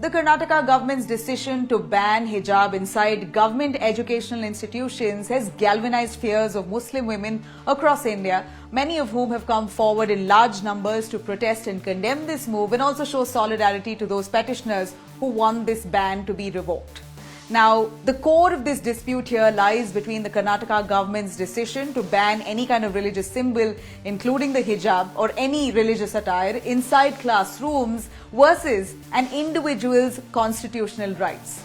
The Karnataka government's decision to ban hijab inside government educational institutions has galvanized fears of Muslim women across India, many of whom have come forward in large numbers to protest and condemn this move and also show solidarity to those petitioners who want this ban to be revoked. Now, the core of this dispute here lies between the Karnataka government's decision to ban any kind of religious symbol, including the hijab or any religious attire, inside classrooms versus an individual's constitutional rights.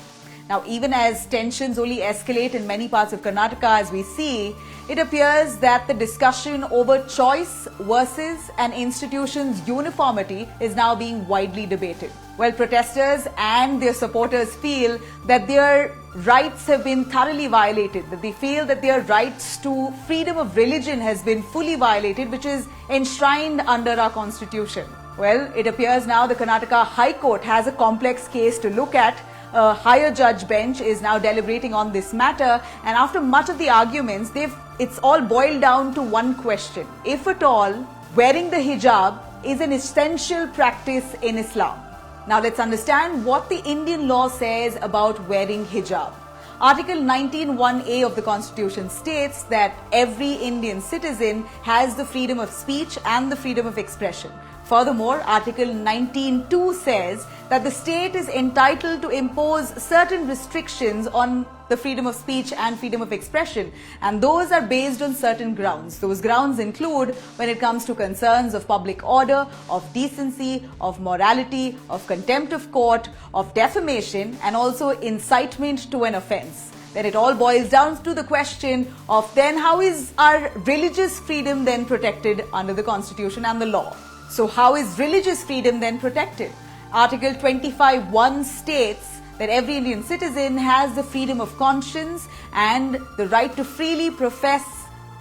Now, even as tensions only escalate in many parts of Karnataka, as we see, it appears that the discussion over choice versus an institution's uniformity is now being widely debated. While protesters and their supporters feel that their rights have been thoroughly violated, that they feel that their rights to freedom of religion has been fully violated, which is enshrined under our constitution. Well, it appears now the Karnataka High Court has a complex case to look at. A higher judge bench is now deliberating on this matter, and after much of the arguments, it's all boiled down to one question. If at all, wearing the hijab is an essential practice in Islam. Now let's understand what the Indian law says about wearing hijab. Article 19(1)(a) of the Constitution states that every Indian citizen has the freedom of speech and the freedom of expression. Furthermore, Article 19(2) says that the state is entitled to impose certain restrictions on the freedom of speech and freedom of expression, and those are based on certain grounds. Those grounds include when it comes to concerns of public order, of decency, of morality, of contempt of court, of defamation, and also incitement to an offense. Then it all boils down to the question of then how is our religious freedom then protected under the Constitution and the law? So how is religious freedom then protected? Article 25(1) states that every Indian citizen has the freedom of conscience and the right to freely profess,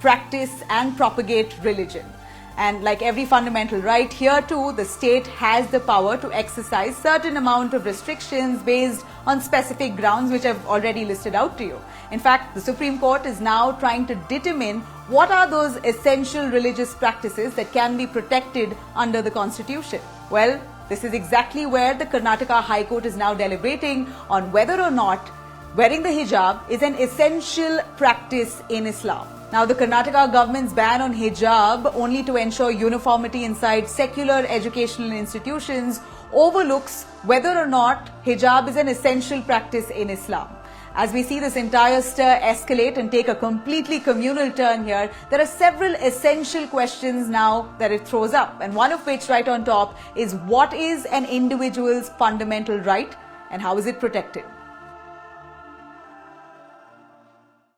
practice and propagate religion. And like every fundamental right, here too the state has the power to exercise certain amount of restrictions based on specific grounds which I've already listed out to you. In fact, the Supreme Court is now trying to determine what are those essential religious practices that can be protected under the Constitution. Well, this is exactly where the Karnataka High Court is now deliberating on whether or not wearing the hijab is an essential practice in Islam. Now, the Karnataka government's ban on hijab, only to ensure uniformity inside secular educational institutions, overlooks whether or not hijab is an essential practice in Islam. As we see this entire stir escalate and take a completely communal turn here, there are several essential questions now that it throws up, and one of which right on top is what is an individual's fundamental right and how is it protected?